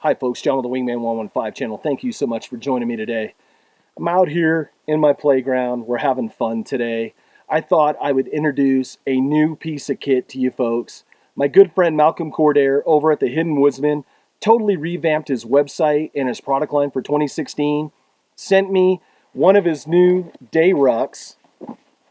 Hi folks, John with the Wingman 115 channel. Thank you so much for joining me today. I'm out here in my playground. We're having fun today. I thought I would introduce a new piece of kit to you folks. My good friend Malcolm Cordair over at the Hidden Woodsmen totally revamped his website and his product line for 2016. Sent me one of his new day rucks,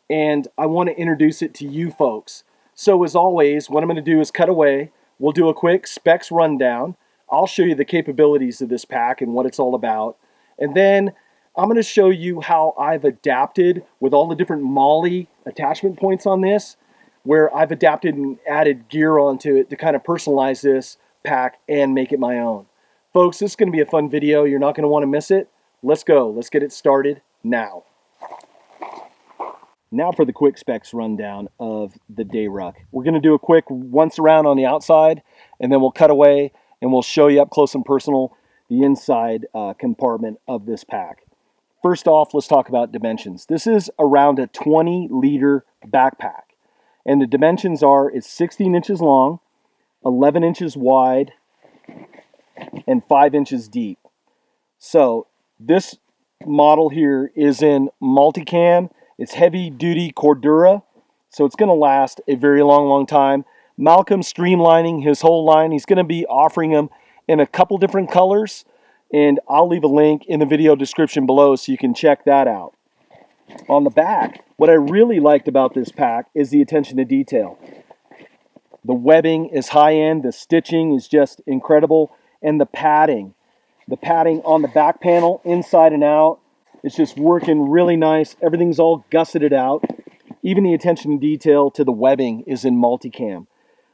and I want to introduce it to you folks. So as always, what I'm going to do is cut away. We'll do a quick specs rundown. I'll show you the capabilities of this pack and what it's all about. And then I'm going to show you how I've adapted with all the different molle attachment points on this, where I've adapted and added gear onto it to kind of personalize this pack and make it my own. Folks, this is going to be a fun video. You're not going to want to miss it. Let's go. Let's get it started now. Now for the quick specs rundown of the day ruck. We're going to do a quick once around on the outside, and then we'll cut away and we'll show you up close and personal the inside compartment of this pack. First off, let's talk about dimensions. This is around a 20-liter backpack, and the dimensions are it's 16 inches long, 11 inches wide, and 5 inches deep. So this model here is in multicam. It's heavy duty Cordura, so it's going to last a very long time. Malcolm's streamlining his whole line. He's going to be offering them in a couple different colors, and I'll leave a link in the video description below so you can check that out. On the back, what I really liked about this pack is the attention to detail. The webbing is high-end, the stitching is just incredible, and the padding. The padding on the back panel, inside and out, it's just working really nice. Everything's all gusseted out. Even the attention to detail to the webbing is in multicam.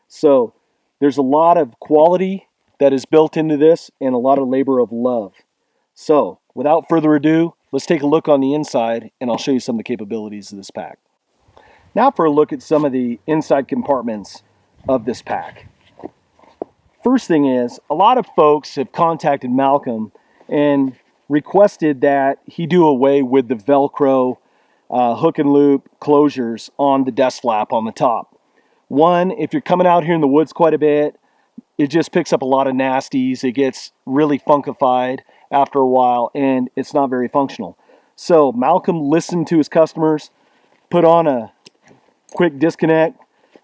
So there's a lot of quality that is built into this and a lot of labor of love. So without further ado, let's take a look on the inside and I'll show you some of the capabilities of this pack. Now for a look at some of the inside compartments of this pack. First thing is, a lot of folks have contacted Malcolm and requested that he do away with the Velcro hook and loop closures on the desk flap on the top. One, if you're coming out here in the woods quite a bit, it just picks up a lot of nasties. It gets really funkified after a while and it's not very functional. So Malcolm listened to his customers, put on a quick disconnect,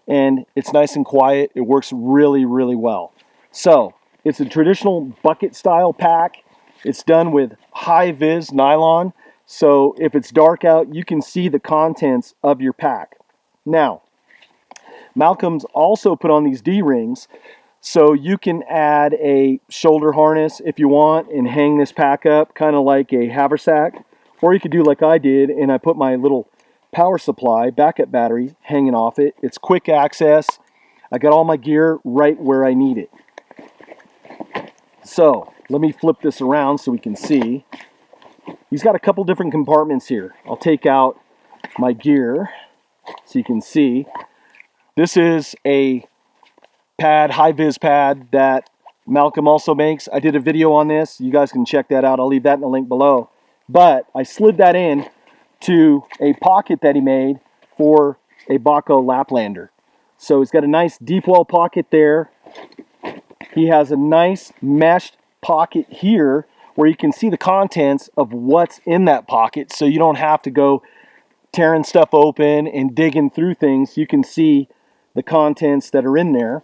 and it's nice and quiet. It works really well. So it's a traditional bucket style pack. It's done with high-vis nylon, so if it's dark out, you can see the contents of your pack. Now, Malcolm's also put on these D-rings, so you can add a shoulder harness if you want and hang this pack up, kind of like a Haversack, or you could do like I did, and I put my little power supply, backup battery, hanging off it. It's quick access. I got all my gear right where I need it. So let me flip this around so we can see. He's got a couple different compartments here. I'll take out my gear so you can see. This is a pad, high-vis pad that Malcolm also makes. I did a video on this. You guys can check that out. I'll leave that in the link below. But I slid that in to a pocket that he made for a Baco Laplander. So he's got a nice deep well pocket there. He has a nice meshed pocket here where you can see the contents of what's in that pocket, so you don't have to go tearing stuff open and digging through things. You can see the contents that are in there.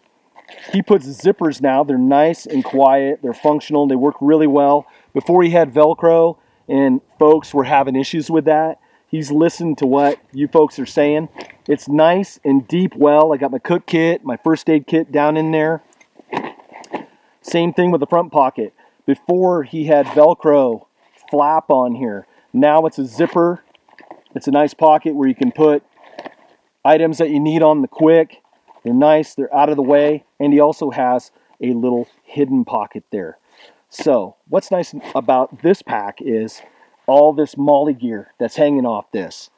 He puts zippers now. They're nice and quiet. They're functional. They work really well. Before he had Velcro and folks were having issues with that, he's listened to what you folks are saying. It's nice and deep well. I got my cook kit, my first aid kit down in there. Same thing with the front pocket. Before he had Velcro flap on here. Now it's a zipper. It's a nice pocket where you can put items that you need on the quick. They're nice, they're out of the way, and he also has a little hidden pocket there. So what's nice about this pack is all this molle gear that's hanging off this.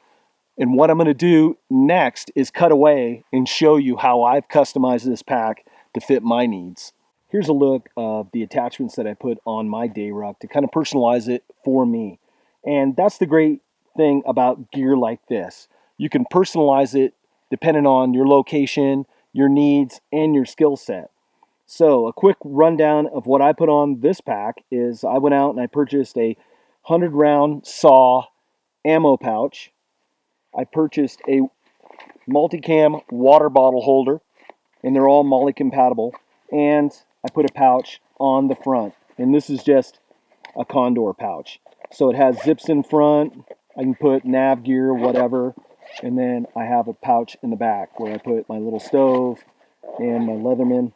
And what I'm going to do next is cut away and show you how I've customized this pack to fit my needs. Here's a look of the attachments that I put on my day ruck to kind of personalize it for me. And that's the great thing about gear like this. You can personalize it depending on your location, your needs, and your skill set. So a quick rundown of what I put on this pack is I went out and I purchased a 100-round saw ammo pouch. I purchased a multicam water bottle holder, and they're all molle compatible. And I put a pouch on the front, and this is just a condor pouch. So it has zips in front. I can put nav gear, whatever. And then I have a pouch in the back where I put my little stove and my Leatherman.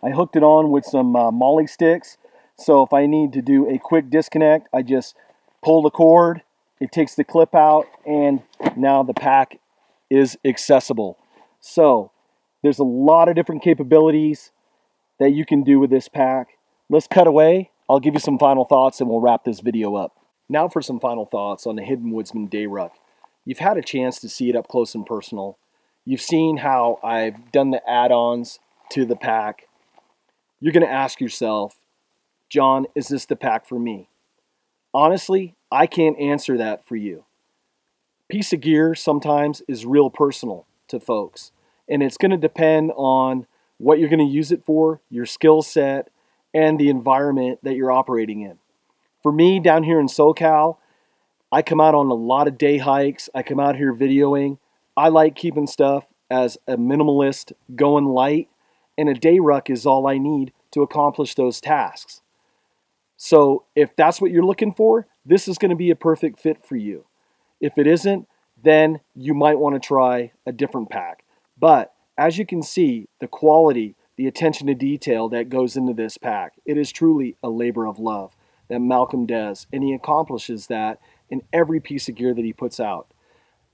I hooked it on with some molle sticks. So if I need to do a quick disconnect, I just pull the cord, it takes the clip out, and now the pack is accessible. So there's a lot of different capabilities that you can do with this pack. Let's cut away. I'll give you some final thoughts and we'll wrap this video up. Now for some final thoughts on the Hidden Woodsman Day Ruck. You've had a chance to see it up close and personal. You've seen how I've done the add-ons to the pack. You're going to ask yourself, John, is this the pack for me? Honestly, I can't answer that for you. Piece of gear sometimes is real personal to folks, and it's going to depend on what you're going to use it for, your skill set, and the environment that you're operating in. For me, down here in SoCal, I come out on a lot of day hikes. I come out here videoing. I like keeping stuff as a minimalist, going light, and a day ruck is all I need to accomplish those tasks. So if that's what you're looking for, this is going to be a perfect fit for you. If it isn't, then you might want to try a different pack. But as you can see, the quality, the attention to detail that goes into this pack, it is truly a labor of love that Malcolm does, and he accomplishes that in every piece of gear that he puts out.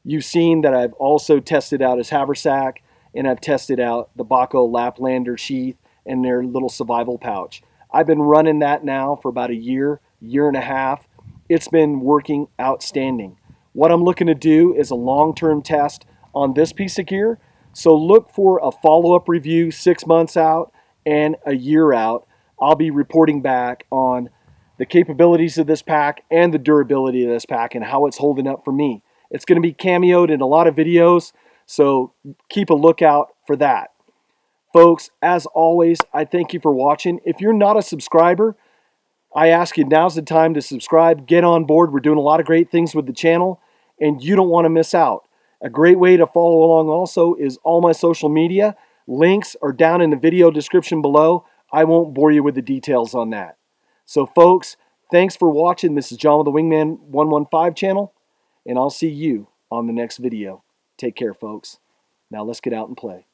You've seen that I've also tested out his Haversack, and I've tested out the Baco Laplander sheath and their little survival pouch. I've been running that now for about a year, year and a half. It's been working outstanding. What I'm looking to do is a long-term test on this piece of gear. So look for a follow-up review 6 months out and a year out. I'll be reporting back on the capabilities of this pack and the durability of this pack and how it's holding up for me. It's going to be cameoed in a lot of videos, so keep a lookout for that. Folks, as always, I thank you for watching. If you're not a subscriber, I ask you, now's the time to subscribe. Get on board. We're doing a lot of great things with the channel, and you don't want to miss out. A great way to follow along also is all my social media. Links are down in the video description below. I won't bore you with the details on that. So, folks, thanks for watching. This is John with the Wingman 115 channel, and I'll see you on the next video. Take care, folks. Now let's get out and play.